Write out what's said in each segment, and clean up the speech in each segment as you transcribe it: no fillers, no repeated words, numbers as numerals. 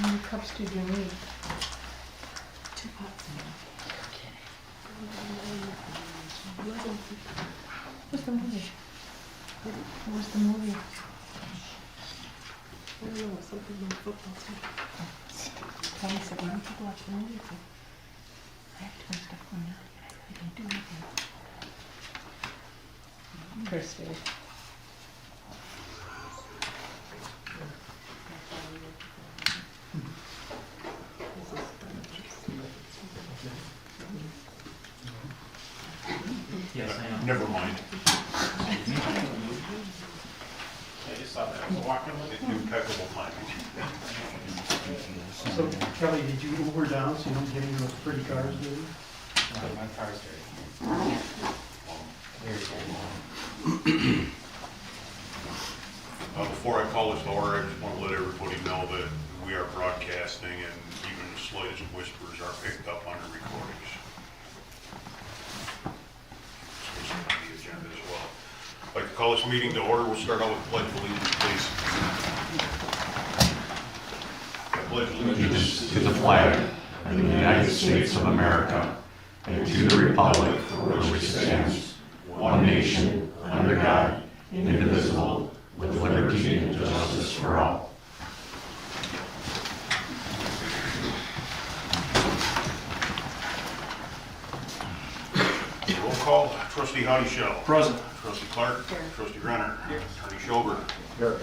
many cups did you need? 2 pots. What's the movie? What's the movie? I don't know, something about football too. Tommy said, why don't you go watch the movie? I said, I have too much stuff going on. I can't do anything. Thursday. Yes, I am. Never mind. I just saw that. I was walking with it. Impeccable timing. So Kelly, did you Uber down so you don't get into those pretty cars, did you? My car's dirty. Very cool. Before I call this to order, I just want to let everybody know that we are broadcasting and even the slightest whispers are picked up on the recordings. So it's on the agenda as well. I'd like to call this meeting to order. We'll start out with the Pledge of Allegiance, please. I pledge Allegiance to the flag of the United States of America and to the republic for which it stands, one nation, under God, indivisible, with liberty and justice for all. Roll call. Trustee Hoddyshaw. Present. Trustee Clark. Here. Trustee Renner. Here. Attorney Schober. Here.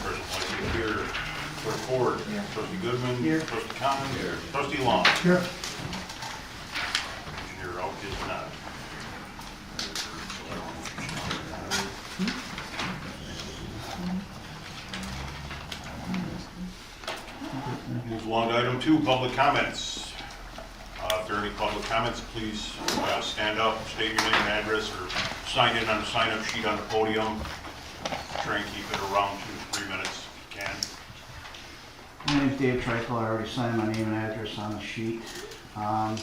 President Lightgev here. Clerk Ford. Here. Trustee Goodman. Here. Trustee Common. Here. Trustee Long. Here. Engineer out is not. Moves along to item 2, public comments. If there are any public comments, please stand up, state your name and address, or sign in on the sign-up sheet on the podium. Try and keep it around 2 to 3 minutes if you can. My name's Dave Trikel. I already signed my name and address on the sheet. I'm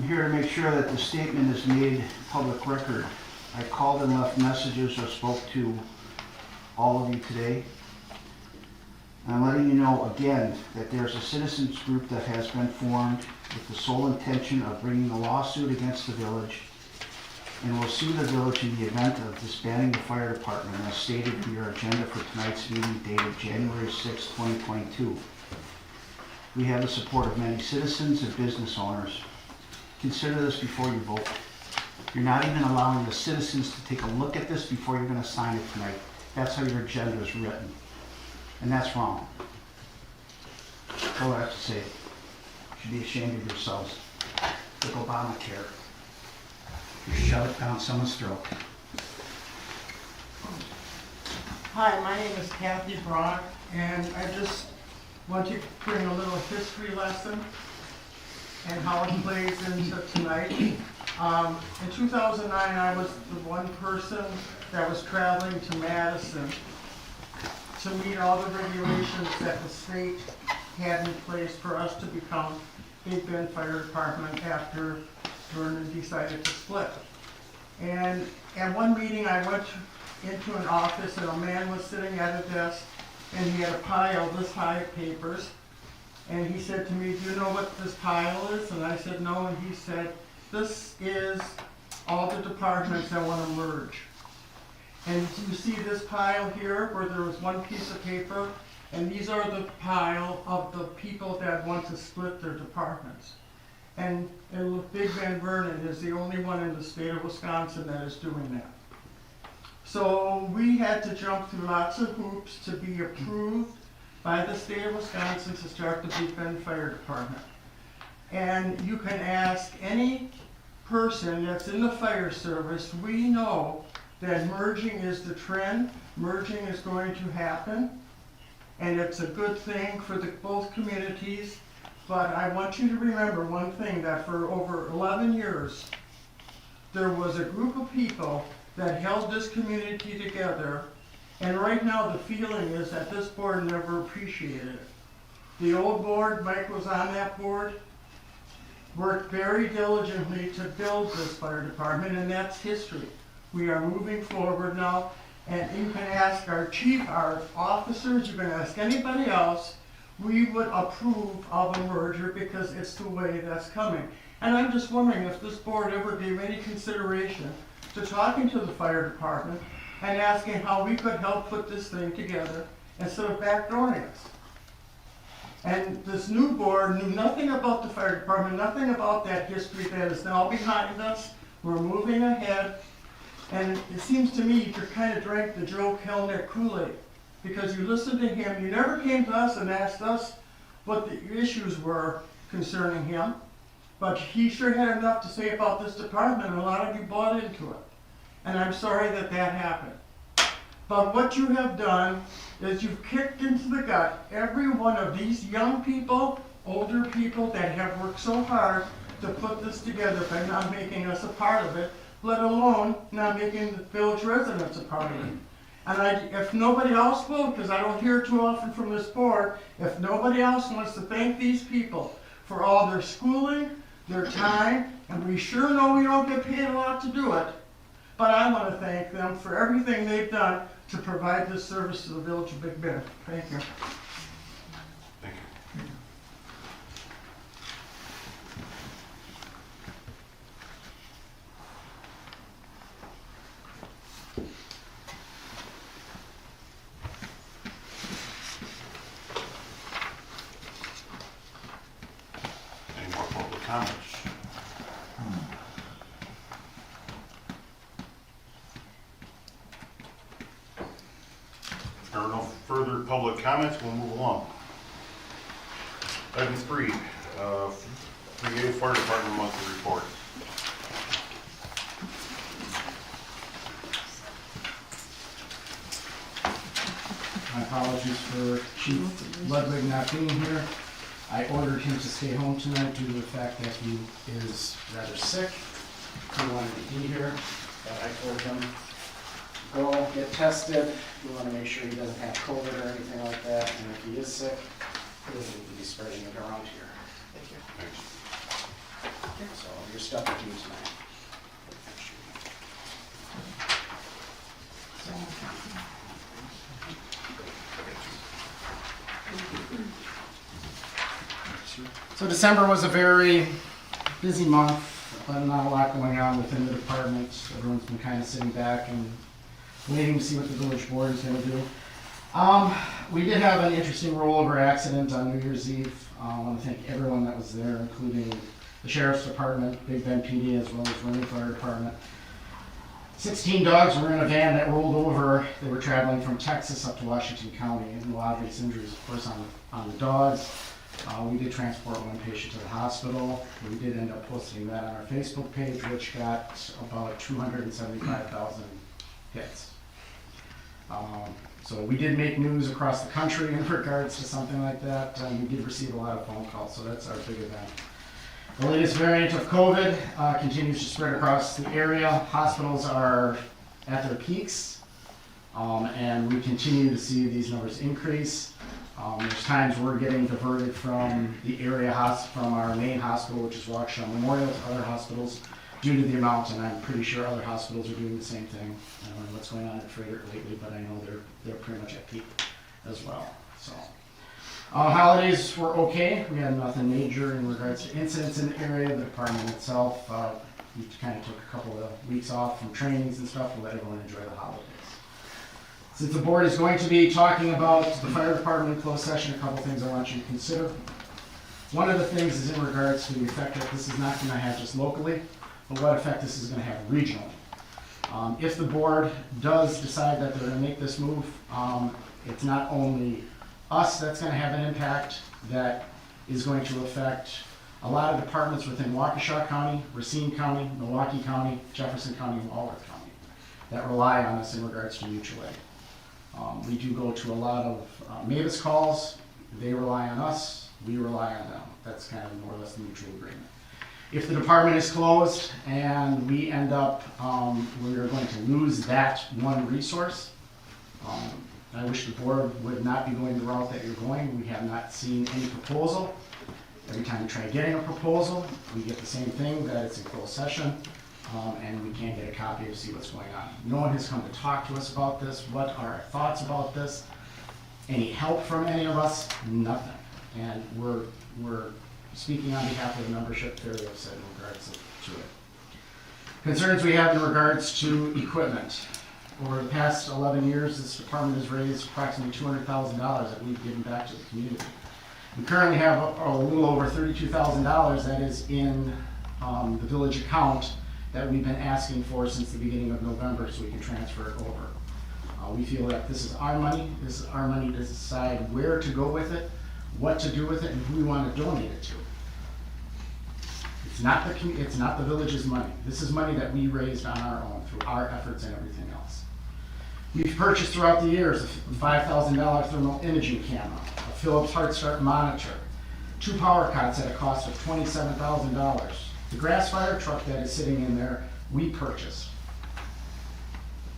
here to make sure that the statement is made public record. I called and left messages or spoke to all of you today. I'm letting you know again that there's a citizens group that has been formed with the sole intention of bringing a lawsuit against the village and will sue the village in the event of disbanding the fire department as stated in your agenda for tonight's meeting dated January 6, 2022. We have the support of many citizens and business owners. Consider this before you vote. You're not even allowing the citizens to take a look at this before you're going to sign it tonight. That's how your agenda is written. And that's wrong. That's all I have to say. You should be ashamed of yourselves. Like Obamacare. You shove it down someone's throat. Hi, my name is Kathy Brock, and I just want to bring a little history lesson and how it plays into tonight. In 2009, I was the one person that was traveling to Madison to meet all the regulations that the state had in place for us to become Big Bend Fire Department after Vernon decided to split. And at one meeting I went into an office and a man was sitting at a desk and he had a pile this high of papers. And he said to me, "Do you know what this pile is?" And I said, "No." And he said, "This is all the departments that want to merge. And you see this pile here where there was one piece of paper, and these are the pile of the people that want to split their departments. And Big Bend Vernon is the only one in the state of Wisconsin that is doing that. So we had to jump through lots of hoops to be approved by the state of Wisconsin to start the Big Bend Fire Department. And you can ask any person that's in the fire service, we know that merging is the trend, merging is going to happen, and it's a good thing for both communities. But I want you to remember one thing, that for over 11 years, there was a group of people that held this community together, and right now the feeling is that this board never appreciated it. The old board, Mike was on that board, worked very diligently to build this fire department, and that's history. We are moving forward now, and you can ask our chief, our officers, you can ask anybody else, we would approve of a merger because it's the way that's coming. And I'm just wondering if this board ever gave any consideration to talking to the fire department and asking how we could help put this thing together instead of backdooring us. And this new board knew nothing about the fire department, nothing about that history that is now behind us. We're moving ahead. And it seems to me you kind of drank the Joe Kellner Kool-Aid, because you listened to him. You never came to us and asked us what the issues were concerning him. But he sure had enough to say about this department, and a lot of you bought into it. And I'm sorry that that happened. But what you have done is you've kicked into the gut every one of these young people, older people that have worked so hard to put this together by not making us a part of it, let alone not making the village residents a part of it. And if nobody else will, because I don't hear too often from this board, if nobody else wants to thank these people for all their schooling, their time, and we sure know we don't get paid a lot to do it, but I want to thank them for everything they've done to provide this service to the village of Big Bend. Thank you. Thank you. Any more public comments? If there are no further public comments, we'll move along. Item 3, 3A Fire Department Monthly Report. My apologies for Chief Ludwig not being here. I ordered him to stay home tonight due to the fact that he is rather sick. He wanted to be here, but I told him, go get tested. We want to make sure he doesn't have COVID or anything like that, and if he is sick, he doesn't need to be spreading it around here. Thanks. So you're stuck with me tonight. So December was a very busy month, but not a lot going on within the department. Everyone's been kind of sitting back and waiting to see what the village board is going to do. We did have an interesting rollover accident on New Year's Eve. I want to thank everyone that was there, including the Sheriff's Department, Big Bend PD, as well as Vernon Fire Department. 16 dogs were in a van that rolled over. They were traveling from Texas up to Washington County, and no obvious injuries, of course, on the dogs. We did transport one patient to the hospital. We did end up posting that on our Facebook page, which got about 275,000 hits. So we did make news across the country in regards to something like that. We did receive a lot of phone calls, so that's our big event. The latest variant of COVID continues to spread across the area. Hospitals are at their peaks, and we continue to see these numbers increase. There's times we're getting diverted from the area from our main hospital, which is Waukesha Memorial, to other hospitals due to the amount, and I'm pretty sure other hospitals are doing the same thing. I don't know what's going on at Freighter lately, but I know they're pretty much at peak as well. So, holidays were okay. We had nothing major in regards to incidents in the area. The department itself, we kind of took a couple of weeks off from trainings and stuff to let everyone enjoy the holidays. Since the board is going to be talking about the fire department in closed session, a couple things I want you to consider. One of the things is in regards to the effect that this is not going to have just locally, but what effect this is going to have regionally. If the board does decide that they're going to make this move, it's not only us that's going to have an impact that is going to affect a lot of departments within Waukesha County, Racine County, Milwaukee County, Jefferson County, and Walworth County that rely on us in regards to mutual aid. We do go to a lot of Mavis calls. They rely on us, we rely on them. That's kind of more or less the mutual agreement. If the department is closed and we end up, we are going to lose that one resource, I wish the board would not be going the route that you're going. We have not seen any proposal. Every time we try getting a proposal, we get the same thing, that it's in closed session, and we can't get a copy to see what's going on. No one has come to talk to us about this. What are our thoughts about this? Any help from any of us? Nothing. And we're speaking on behalf of the membership, very upset in regards to it. Concerns we have in regards to equipment. Over the past 11 years, this department has raised approximately $200,000 that we've given back to the community. We currently have a little over $32,000 that is in the village account that we've been asking for since the beginning of November so we can transfer it over. We feel that this is our money. This is our money to decide where to go with it, what to do with it, and who we want to donate it to. It's not the village's money. This is money that we raised on our own through our efforts and everything else. We've purchased throughout the years a $5,000 thermal imaging camera, a Philips Heart Start monitor, 2 power cots at a cost of $27,000. The grass fire truck that is sitting in there, we purchased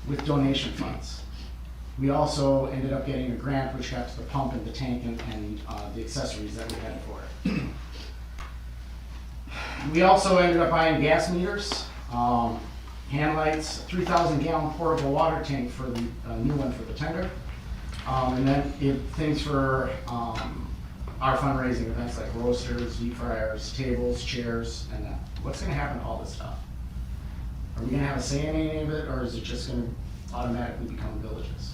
with donation funds. We also ended up getting a grant which got to the pump and the tank and the accessories that we had for it. We also ended up buying gas meters, hand lights, 3,000 gallon portable water tank for the new one for the tender, and then things for our fundraising events like roasters, deep fryers, tables, chairs, and that. What's going to happen to all this stuff? Are we going to have a say in any of it, or is it just going to automatically become villages?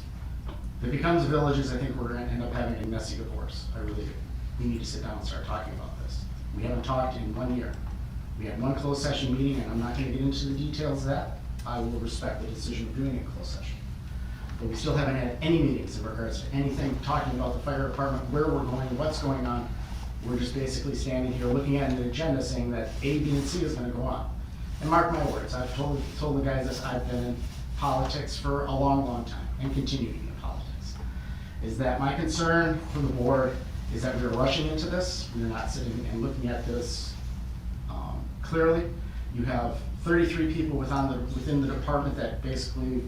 If it becomes villages, I think we're going to end up having a messy divorce. I really do. We need to sit down and start talking about this. We haven't talked in 1 year. We had one closed session meeting, and I'm not going to get into the details of that. I will respect the decision of doing a closed session. But we still haven't had any meetings in regards to anything talking about the fire department, where we're going, what's going on. We're just basically standing here looking at an agenda saying that A, B, and C is going to go on. And mark my words, I've told the guys this, I've been in politics for a long, long time and continue to be in politics. Is that my concern for the board is that we're rushing into this. We're not sitting and looking at this clearly. You have 33 people within the department that basically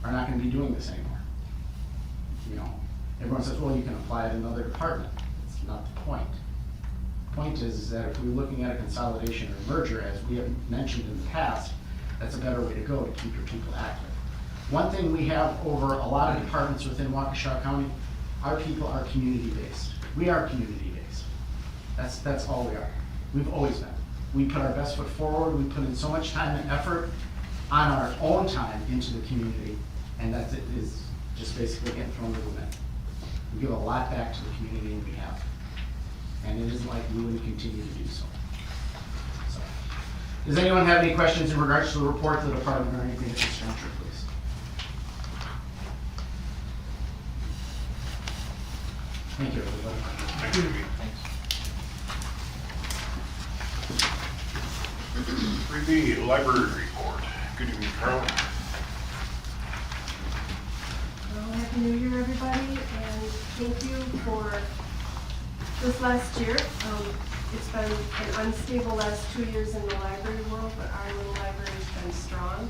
are not going to be doing this anymore. You know, everyone says, well, you can apply it in another department. It's not the point. The point is that if we're looking at a consolidation or merger, as we have mentioned in the past, that's a better way to go to keep your people active. One thing we have over a lot of departments within Waukesha County, our people are community-based. We are community-based. That's all we are. We've always been. We put our best foot forward. We put in so much time and effort on our own time into the community, and that is just basically getting thrown to the wind. We give a lot back to the community, and we have. And it isn't like we wouldn't continue to do so. Does anyone have any questions in regards to the report of the department or anything at this juncture, please? Thank you, everybody. Thank you. Thanks. 3B, library report. Good evening, Carl. Well, Happy New Year, everybody, and thank you for this last year. It's been an unstable last 2 years in the library world, but our little library has been strong,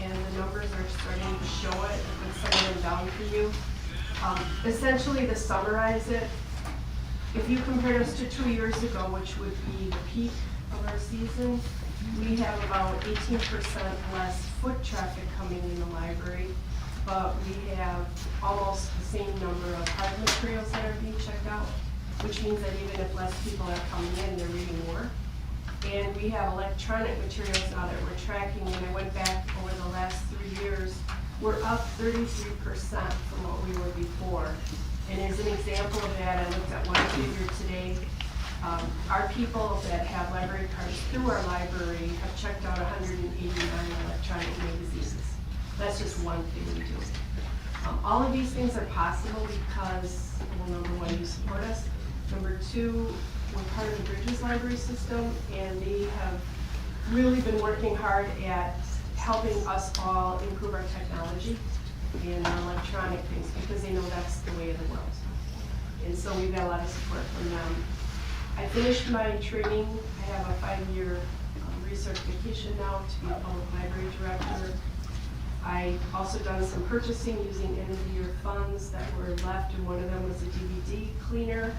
and the numbers are starting to show it. I've been setting them down for you. Essentially, to summarize it, if you compared us to 2 years ago, which would be the peak of our season, we have about 18% less foot traffic coming in the library, but we have almost the same number of hard materials that are being checked out, which means that even if less people are coming in, they're reading more. And we have electronic materials now that we're tracking. When I went back over the last 3 years, we're up 33% from what we were before. And as an example of that, I looked at one figure today. Our people that have library cards through our library have checked out 189 electronic magazines. That's just one thing we do. All of these things are possible because, well, number one, you support us. Number two, we're part of the Bridges Library System, and they have really been working hard at helping us all improve our technology and our electronic things because they know that's the way of the world. And so we've got a lot of support from them. I finished my training. I have a 5-year recertification now to be a public library director. I also done some purchasing using end-of-the-year funds that were left, and one of them was a DVD cleaner,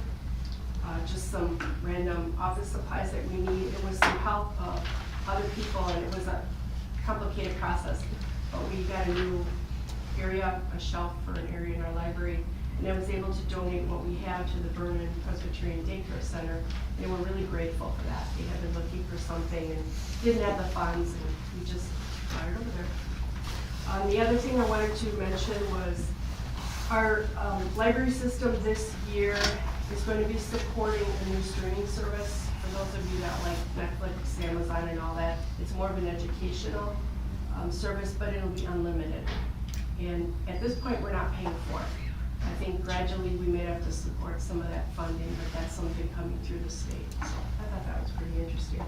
just some random office supplies that we need. It was some help of other people, and it was a complicated process, but we got a new area, a shelf for an area in our library, and I was able to donate what we have to the Vernon Presbyterian Daycare Center. They were really grateful for that. They had been looking for something and didn't have the funds, and we just got it over there. The other thing I wanted to mention was our library system this year is going to be supporting a new streaming service. For those of you that like Netflix, Amazon, and all that, it's more of an educational service, but it'll be unlimited. And at this point, we're not paying for it. I think gradually we may have to support some of that funding, but that's something coming through the state. So I thought that was pretty interesting.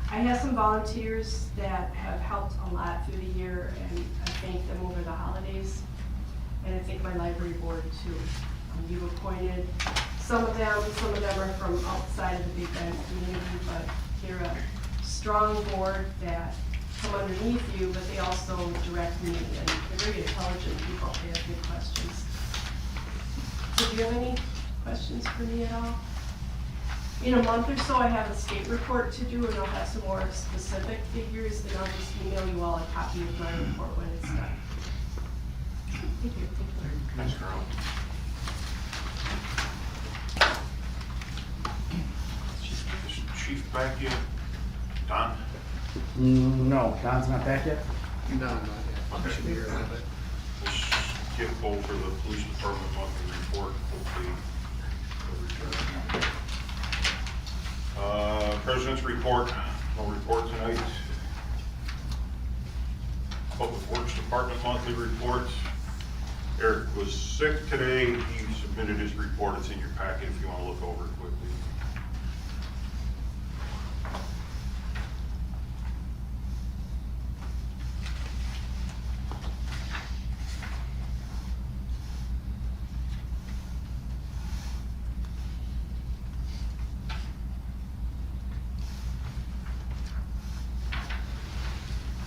I have some volunteers that have helped a lot through the year, and I thank them over the holidays. And I thank my library board too. You've appointed some of them are from outside of the Big Bend community, but they're a strong board that come underneath you, but they also direct me, and they're very intelligent people. They have good questions. So do you have any questions for me at all? In a month or so, I have a state report to do, and I'll have some more specific figures, and I'll just email you all a copy of my report when it's done. Thank you. Thanks, Carol. Is Chief back yet? Don? No, Don's not back yet? No, not yet. Should be here in a little bit. We'll skip over the police department monthly report, hopefully he'll return. President's report, no report tonight. Public Works Department monthly report. Eric was sick today. He submitted his report. It's in your packet if you want to look over it quickly.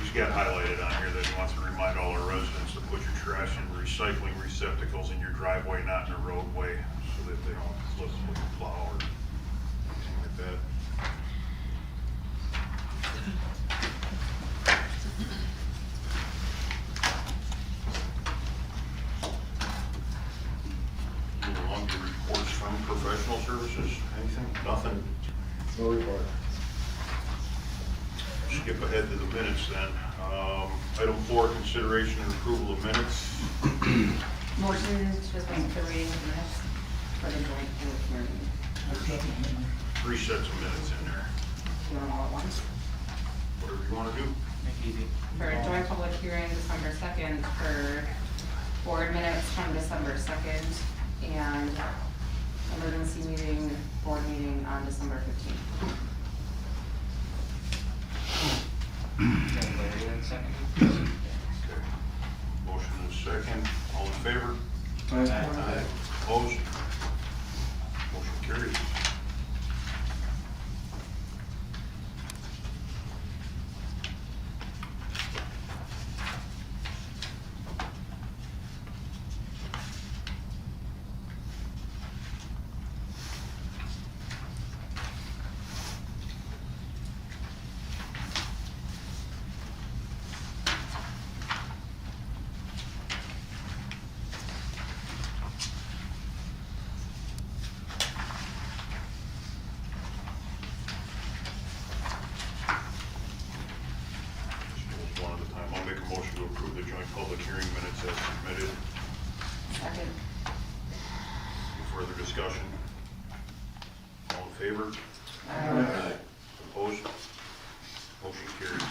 He's got highlighted on here that he wants to remind all our residents to put your trash and recycling receptacles in your driveway, not in the roadway, so that they don't slip with the plow or anything like that. Moving along to reports from professional services, anything? Nothing? No report. Skip ahead to the minutes then. Item 4, consideration and approval of minutes. Motion to suspend the reading of minutes for the joint public hearing. 3 sets of minutes in there. Do you want them all at once? Whatever you want to do. Make it easy. For a joint public hearing December 2nd, for board minutes from December 2nd, and emergency meeting, board meeting on December 15th. Larry, then second. Okay. Motion is second. All in favor? Aye. Opposed? Motion carries. Just one at a time. I'll make a motion to approve the joint public hearing minutes as submitted. Second. Any further discussion? All in favor? Opposed? Motion carries.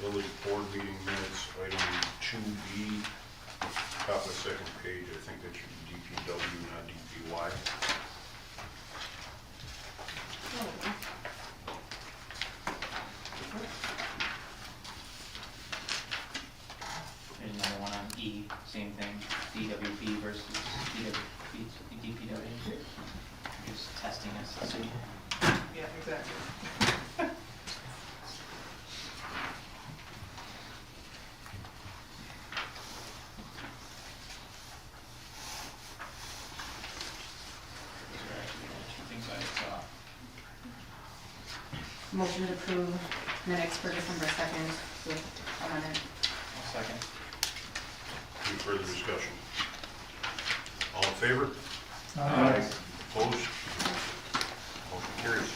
Village board meeting minutes, item 2B, top of the second page. I think that should be DPW, not DPY. There's another one on E, same thing, DWP versus DPW. Just testing us to see. Yeah, exactly. Those are actually the two things I saw. Motion to approve minutes for December 2nd with amendment. I'll second. Any further discussion? All in favor? Aye. Opposed? Motion carries.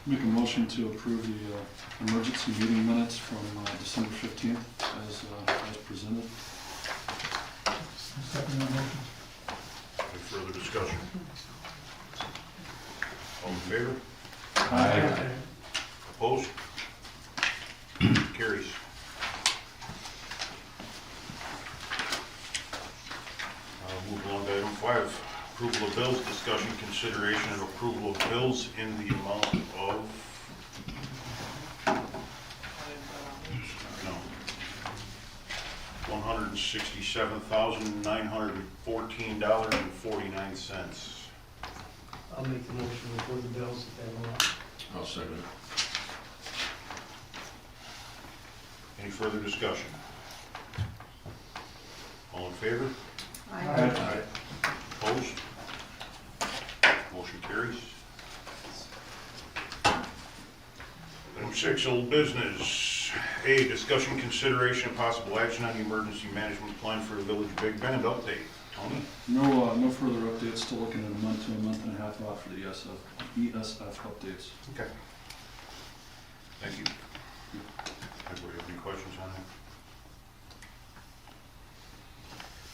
Make a motion to approve the emergency meeting minutes from December 15th as presented. Second that motion. Any further discussion? All in favor? Aye. Opposed? Carries. Move along to item 5, approval of bills, discussion, consideration, and approval of bills in the amount of, no, $167,914.49. I'll make the motion to approve the bills if they want. I'll second. Any further discussion? All in favor? Aye. Opposed? Motion carries. Item 6, old business. A, discussion, consideration, and possible action on the emergency management plan for the Village Big Bend update. Tony? No further updates, still looking at a month to a month and a half out for the ESF updates. Okay. Thank you. Anybody have any questions on that?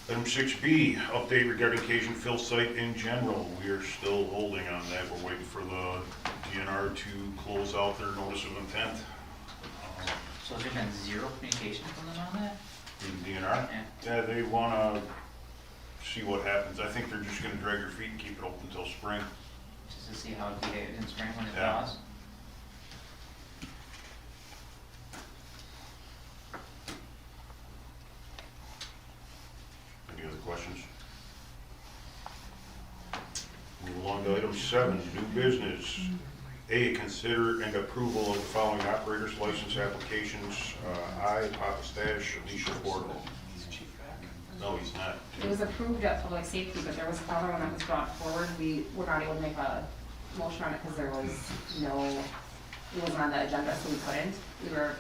Item 6B, update regarding Cajun Fill site in general. We are still holding on that. We're waiting for the DNR to close out their notice of intent. So has there been zero communication from them on that? The DNR? Yeah, they wanna see what happens. I think they're just gonna drag their feet and keep it open until spring. Just to see how it behaves in spring when it Yeah. thaws? Any other questions? Move along to item 7, new business. A, consider and approval of the following operators license applications. I, Papa Stash, Alicia Bordeaux. No, he's not. It was approved at public safety, but there was another one that was brought forward. We were not able to make a motion on it because there was no, it wasn't on the agenda, so we couldn't. We were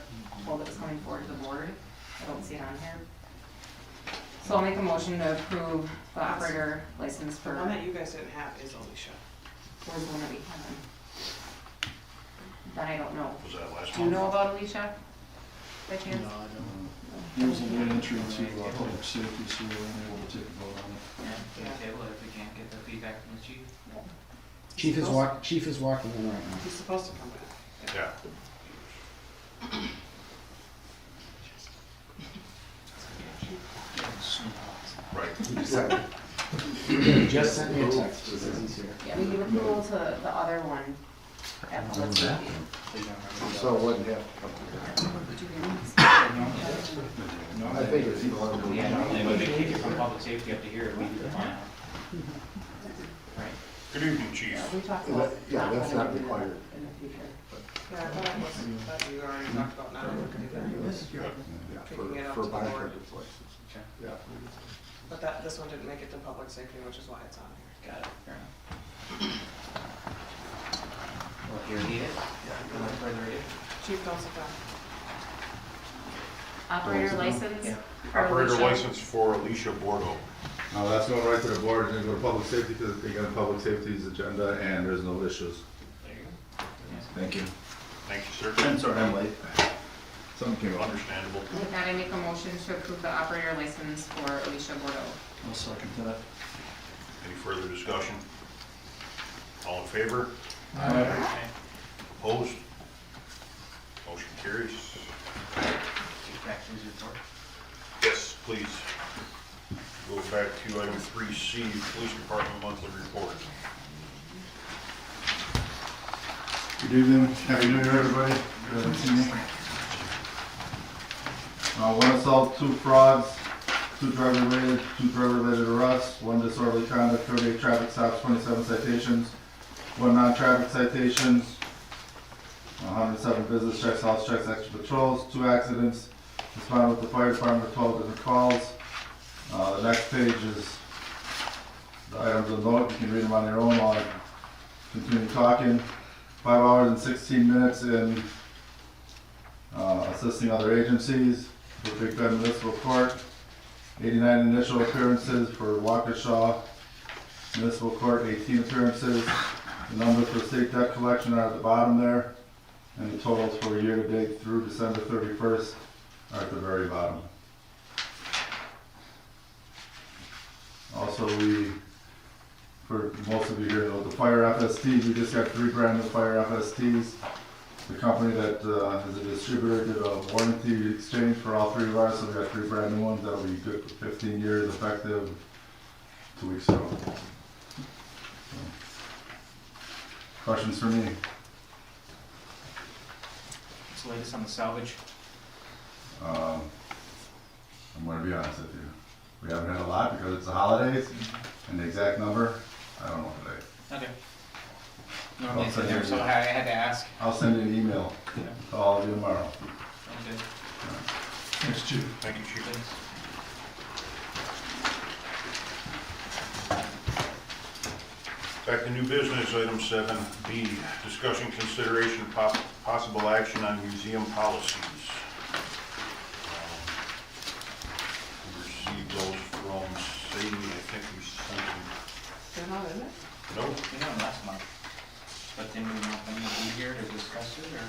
told it was coming forward to the board. I don't see it on here. So I'll make a motion to approve the operator license The for, one that you guys didn't have is Alicia. where's the one that we have? That I don't know. Was that last Do you know month? about Alicia? By chance? There was a late entry into public safety, so we were unable to take a vote on it. Yeah, we can table it if we can't get the feedback from the chief. Chief is walking in right now. He's supposed to come back. Yeah. Right. He just sent me a text, he says he's here. Yeah, we gave approval to the other one at public safety. So what, yeah. I think it's either one of them. Yeah, normally when they take it from public safety up to here, we do the final. Right. Good evening, Chief. Yeah, we talked about. Yeah, that's not doing that required. In the future. Yeah, I thought it was, that you already talked about now. Taking it up to the board. Okay. Yeah. But this one didn't make it to public safety, which is why it's on here. Got it, fair enough. Well, here he is. No further ado. Chief, don't sit down. Operator license for Operator Alicia. license for Alicia Bordeaux. No, that's going right to the board, and go to public safety, because they got public safety's agenda, and there's no issues. There you go. Yes. Thank you. Thank you, sir. I'm sorry, I'm late. Something came up. Understandable. With that, I make a motion to approve the operator license for Alicia Bordeaux. I'll second that. Any further discussion? All in favor? Okay. Opposed? Motion carries. Chief Baxter's report. Yes, please. Go back to item 3C, Police Department monthly report. Good evening, happy new year, everybody. Good to see you. One assault, 2 frauds, 2 driver-related arrests, 1 disorderly conduct, 38 traffic stops, 27 citations, 1 non-traffic citations, 107 business checks, house checks, extra patrols, 2 accidents, responded with the fire department, 12 different calls. The next page is the items of note, you can read them on your own while I continue talking. 5 hours and 16 minutes in a assisting other agencies for Big Bend Municipal Court. 89 initial appearances for Waukesha Municipal Court, 18 appearances. The numbers for state debt collection are at the bottom there, and the totals for year-to-date through December 31st are at the very bottom. Also, for most of you here know, the fire FSTs, we just got 3 brand new fire FSTs. The company that is a distributor did a warranty exchange for all 3 of ours, so we got 3 brand new ones. That'll be good for 15 years, effective 2 weeks ago. Questions for me? What's the latest on the salvage? I'm gonna be honest with you. We haven't had a lot because it's the holidays, and the exact number, I don't know today. Okay. Normally it's in there, so I had to ask. I'll send you an email to all of you tomorrow. Okay. Thanks, Chief. Thank you, Chief. Thanks. Back to new business, item 7B, discussion, consideration, possible action on museum policies. We received those from Sadie, I think we sent them. They're not in it? No? We got them last month. But then we want them to be here to discuss it, or?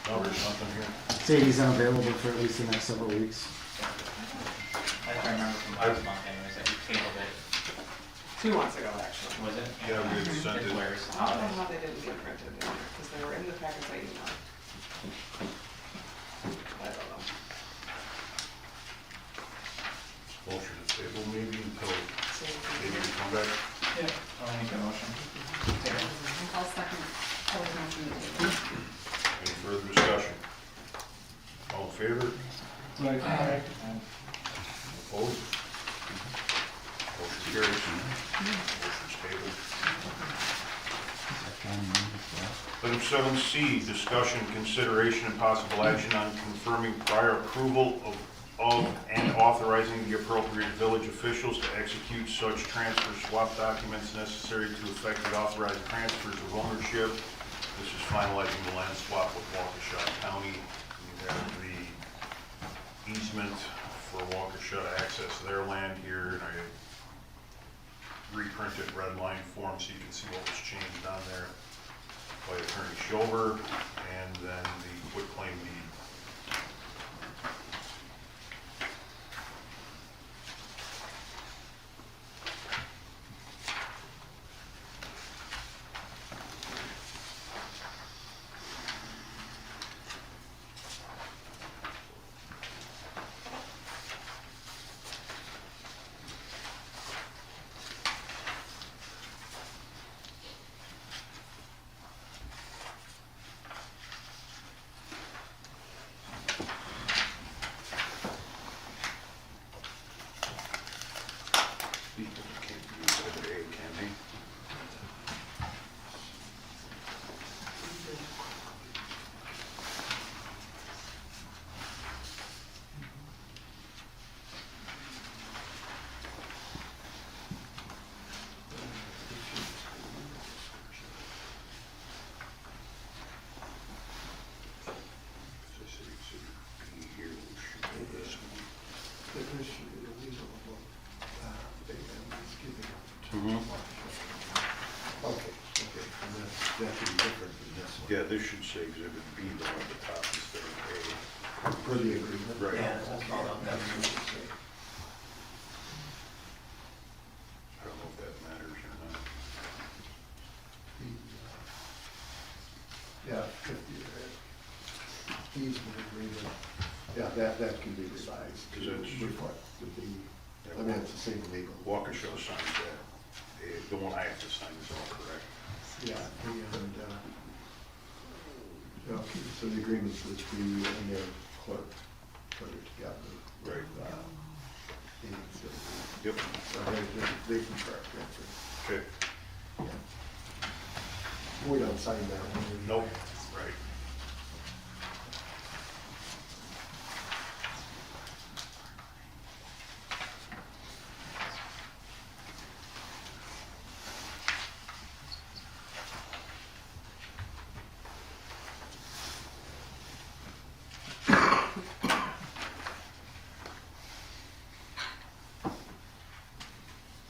No, there's nothing here. Sadie's unavailable for at least the next several weeks. I can't remember from last month anyways, that you tabled it. 2 months ago, actually. Was it? Yeah, we had sent It's it. Blair's I don't know holidays. how they didn't get printed in there, because they were in the packets I emailed. I don't know. Motion to table maybe until So, maybe we come back. Yeah. I'll make a motion. Table. I'll second Kelly's motion to table. Any further discussion? All in favor? Aye. Opposed? Motion carries. Motion's tabled. Item 7C, discussion, consideration, and possible action on confirming prior approval of and authorizing the appropriate village officials to execute such transfer swap documents necessary to effect the authorized transfers of ownership. This is finalizing the land swap with Waukesha County. We have the easement for Waukesha to access their land here, and I reprinted red line form so you can see what was changed on there by Attorney Schober, and then the quitclaim deed. People can't use it every day, can they? Okay, and that should be different than this one. Yeah, this should say Exhibit B, though, at the top instead of A. For the agreement? Right. Yeah, that's all that should say. I don't know if that matters or not. Yeah, 50, easement agreement, yeah, that can be revised to 'Cause it's- reflect I mean, it's the same legal. Waukesha signs that. The one I have to sign is all correct. Yeah, and, okay, so the agreements which we and their clerk put it together. Right. Yep. So they contract that. Okay. We don't sign that one. Nope. Right.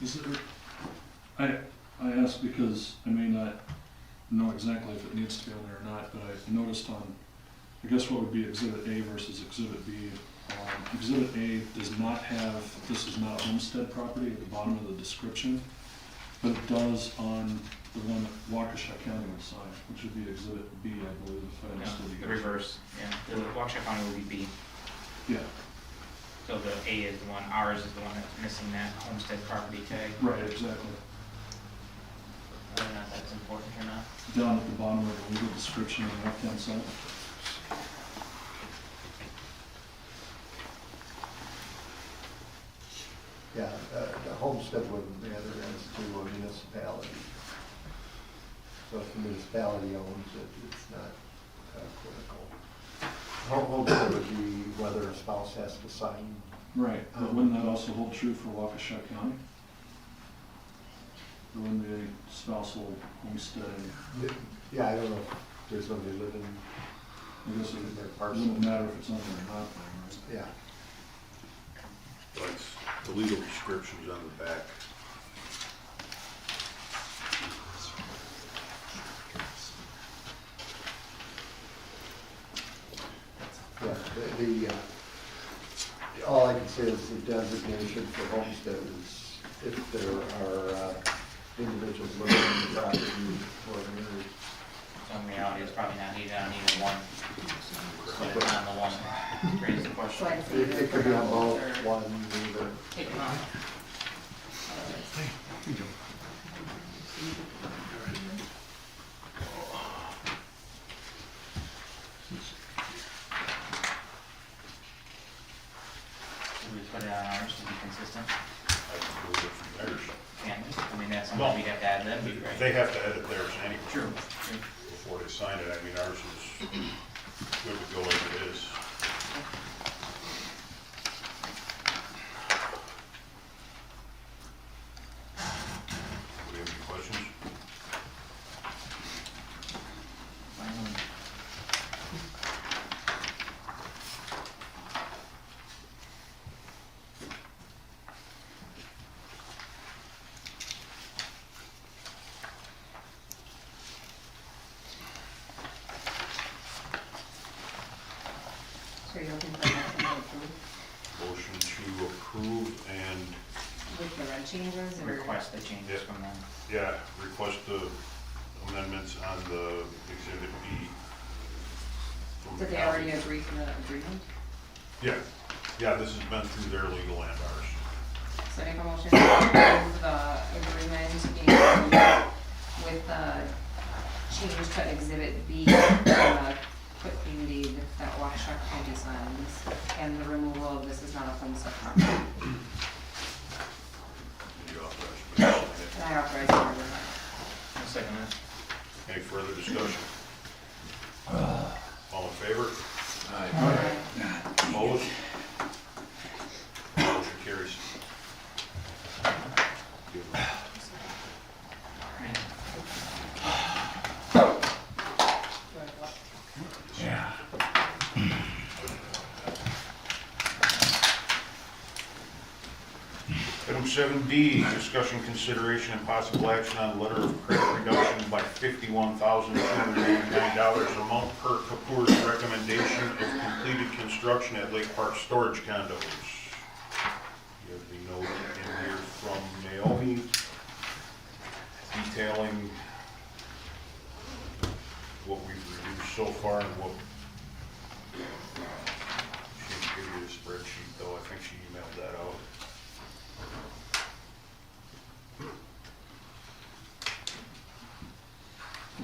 Is it, I ask because I may not know exactly if it needs to be on there or not, but I noticed on, I guess what would be Exhibit A versus Exhibit B. Exhibit A does not have, this is not a homestead property at the bottom of the description, but it does on the one that Waukesha County would sign, which would be Exhibit B, I believe, if I No, understood you the guys. reverse, yeah, the Waukesha County will be B, Yeah, so the A is the one, ours is the one that's missing that homestead property tag. right, exactly. I don't know if that's important or not. Down at the bottom of the legal description on the left-hand side. Yeah, the homestead wouldn't matter as to a municipality. So if the municipality owns it, it's not critical. Homestead would be whether a spouse has to sign. Right, but wouldn't that also hold true for Waukesha County? Or wouldn't the spousal homestead, Yeah, I don't know if there's somebody living I guess it in their parcel. wouldn't matter if it's on there or not, then, right? Yeah. But the legal description's on the back. Yeah, all I can say is the designation for homestead is if there are individuals living in the property or married. So in reality, it's probably not needed on either one. Put it on the one, raise the question. So I'd say It could be on both, or one, either. take them off. Should we put it on ours to be consistent? I can move it from theirs. Can't we? I mean, that's something we'd have to add them, right? They have to edit theirs anyway. True. Before they sign it. I mean, ours is good to go as it is. Do we have any questions? Fine. So you're looking for a motion to approve Motion to approve and, with the red changes or? Request the changes from them. yeah, request the amendments on the Exhibit B. from the Did they county. already agree to the agreement? Yeah, yeah, this has been through their legal and ours. So I make a motion to approve the agreement and with the change to Exhibit B, the quitclaim deed that Waukesha County signs, and the removal of this is not a homestead property. Did you authorize me to sign it? And I authorize the board to I'll second that. Any further discussion? All in favor? sign. Opposed? Motion carries. Item 7D, discussion, consideration, and possible action on letter of credit reduction by $51,289 amount per Kapoor's recommendation of completed construction at Lake Park Storage Condos. You have the note in here from Naomi detailing what we've reduced so far and what, she didn't give you the spreadsheet though, I think she emailed that out.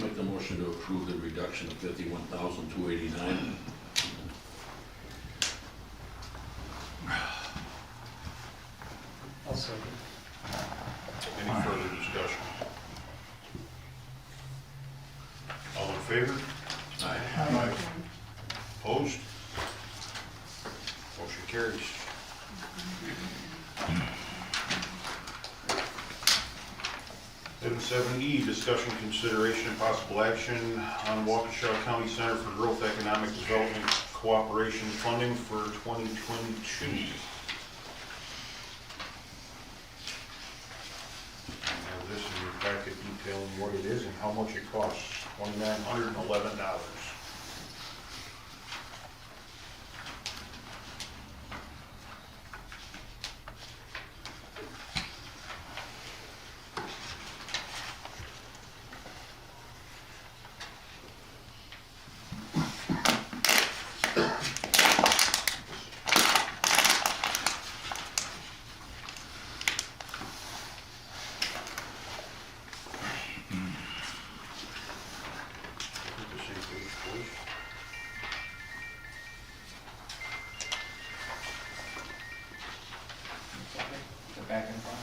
Make the motion to approve the reduction of 51,289. I'll second. Any further discussion? All in favor? Aye. Opposed? Motion carries. Item 7E, discussion, consideration, and possible action on Waukesha County Center for Growth Economic Development Cooperation funding for 2022. detailing what it is and how much it costs, $2,911. The back and front,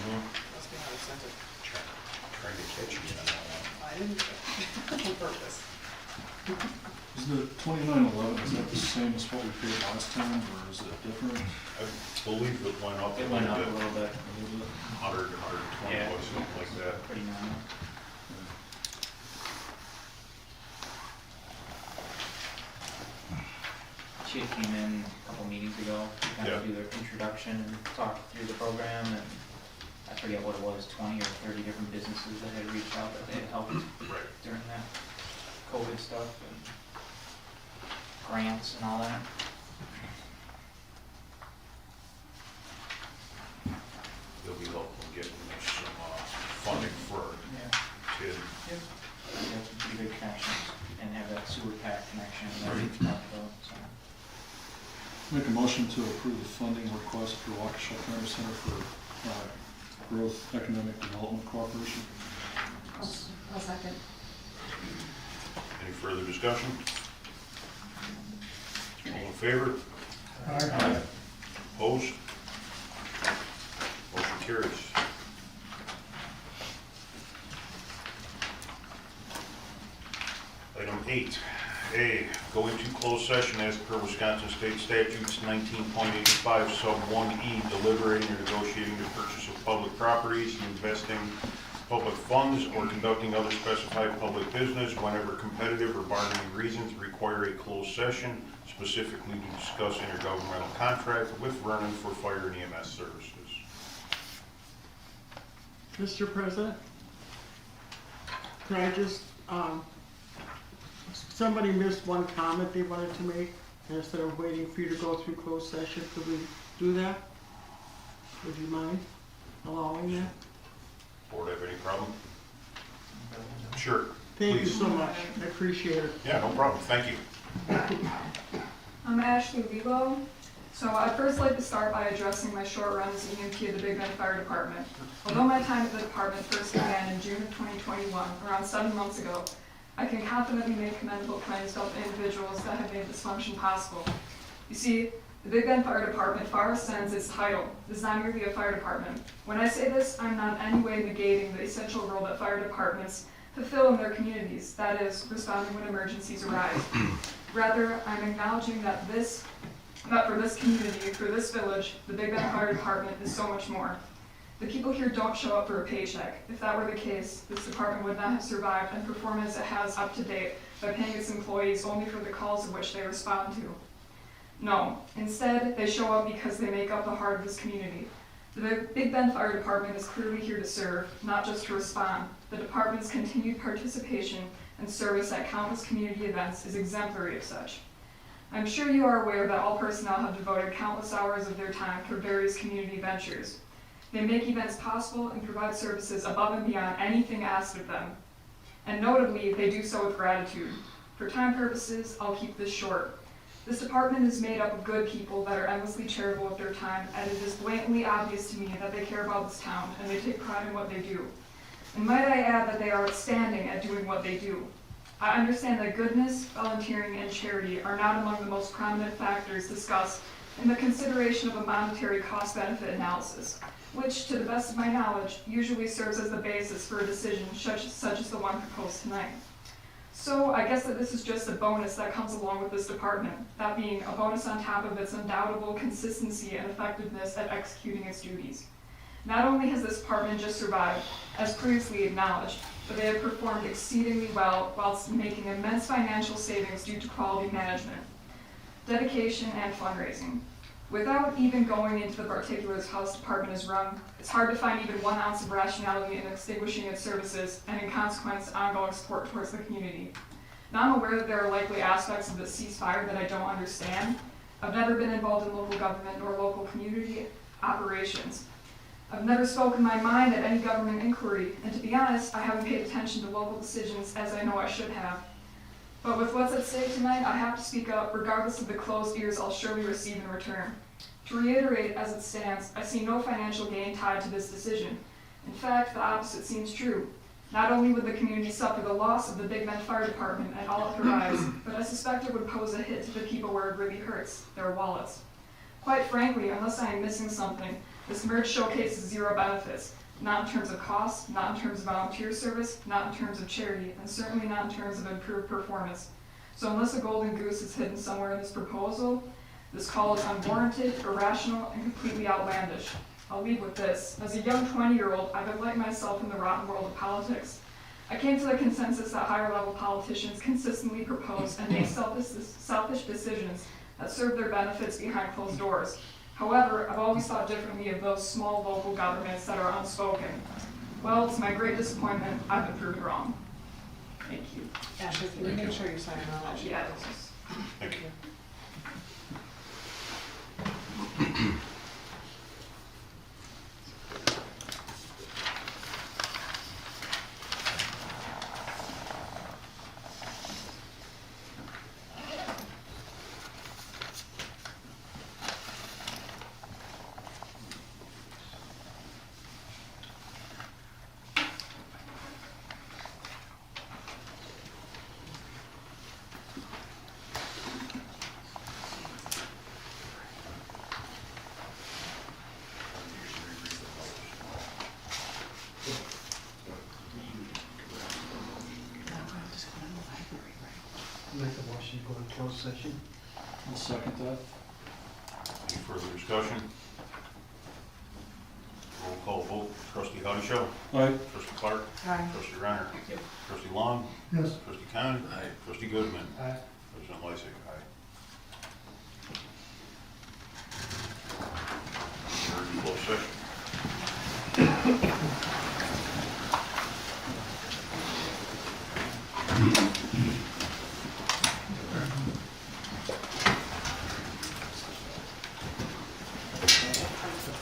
yeah. Must be how I sent it. Trying to catch you on that one. I didn't, on purpose. Is the 2911, is that the same as what we paid last time, or is it different? I believe it went up a It went up a little bit, little bit, 100, 120, Yeah. or something like that. pretty nominal. She had came in a couple meetings ago to kind Yeah. of do their introduction and talk through the program, and I forget what it was, 20 or 30 different businesses that had reached out that they had helped Right. during that COVID stuff and grants and all that. They'll be helpful in getting some funding for Yeah. TID. Yep. They have some pretty good connections and have that sewer pack connection that we've talked about, so. Make a motion to approve the funding request for Waukesha County Center for Growth Economic Development Cooperation. I'll second. Any further discussion? All in favor? Aye. Opposed? Motion carries. Item 8A, go into closed session as per Wisconsin State Statutes 19.85 sub 1E, deliberating or negotiating the purchase of public properties, investing public funds, or conducting other specified public business whenever competitive or bargaining reasons require a closed session, specifically to discuss intergovernmental contract with Vernon for fire and EMS services. Mr. President, can I just, somebody missed one comment they wanted to make, and instead of waiting for you to go through closed session, could we do that? Would you mind allowing that? Board have any problem? Sure. Thank you Please. so much, I appreciate it. Yeah, no problem, thank you. I'm Ashley Lebo. So I'd first like to start by addressing my short run as EMT of the Big Bend Fire Department. Although my time at the department first began in June of 2021, around 7 months ago, I can confidently make commendable claims about the individuals that have made this function possible. You see, the Big Bend Fire Department far ascends its title. It is not merely a fire department. When I say this, I'm not in any way negating the essential role that fire departments fulfill in their communities, that is, responding when emergencies arise. Rather, I'm acknowledging that for this community, for this village, the Big Bend Fire Department is so much more. The people here don't show up for a paycheck. If that were the case, this department would not have survived and performed as it has up to date by paying its employees only for the calls of which they respond to. No, instead, they show up because they make up the heart of this community. The Big Bend Fire Department is clearly here to serve, not just to respond. The department's continued participation and service at countless community events is exemplary of such. I'm sure you are aware that all personnel have devoted countless hours of their time for various community ventures. They make events possible and provide services above and beyond anything asked of them. And notably, they do so with gratitude. For time purposes, I'll keep this short. This department is made up of good people that are endlessly charitable with their time, and it is blatantly obvious to me that they care about this town and they take pride in what they do. And might I add that they are outstanding at doing what they do. I understand that goodness, volunteering, and charity are not among the most prominent factors discussed in the consideration of a monetary cost-benefit analysis, which, to the best of my knowledge, usually serves as the basis for a decision such as the one proposed tonight. So I guess that this is just a bonus that comes along with this department, that being a bonus on top of its undoubtable consistency and effectiveness at executing its duties. Not only has this department just survived, as previously acknowledged, but they have performed exceedingly well whilst making immense financial savings due to quality management, dedication, and fundraising. Without even going into the particulars how this department is run, it's hard to find even 1 ounce of rationality in extinguishing its services and in consequence ongoing support towards the community. Now I'm aware that there are likely aspects of this ceasefire that I don't understand. I've never been involved in local government nor local community operations. I've never spoken my mind at any government inquiry, and to be honest, I haven't paid attention to local decisions as I know I should have. But with what's at stake tonight, I have to speak up regardless of the closed ears I'll surely receive in return. To reiterate, as it stands, I see no financial gain tied to this decision. In fact, the opposite seems true. Not only would the community suffer the loss of the Big Bend Fire Department and all it provides, but I suspect it would pose a hit to the people where it really hurts, their wallets. Quite frankly, unless I am missing something, this merge showcases zero benefits, not in terms of cost, not in terms of volunteer service, not in terms of charity, and certainly not in terms of improved performance. So unless a golden goose is hidden somewhere in this proposal, this call is unwarranted, irrational, and completely outlandish. I'll leave with this. As a young 20-year-old, I've enlightened myself in the rotten world of politics. I came to the consensus that higher-level politicians consistently propose and make selfish decisions that serve their benefits behind closed doors. However, I've always thought differently of those small local governments that are unspoken. Well, to my great disappointment, I've been proven wrong. Thank you. Ashley, can you make sure you're signing on that sheet? Yeah. Thank you. Make a motion to go in closed session. I'll second that. Any further discussion? Roll call vote. Trustee Hoddyshow. Aye. Trustee Clark. Aye. Trustee Reiner. Trustee Long. Yes. Trustee Con. Aye. Trustee Goodman. Aye. President Lysick. Aye. We're in closed session.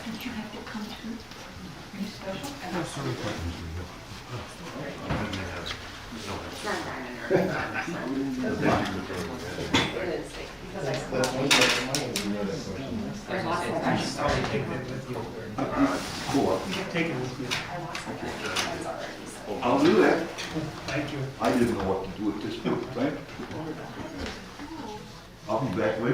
Did you have to come to any special? Take it with you. I'll do that. Thank you. I didn't know what to do at this point. Thank you. I'll be back later.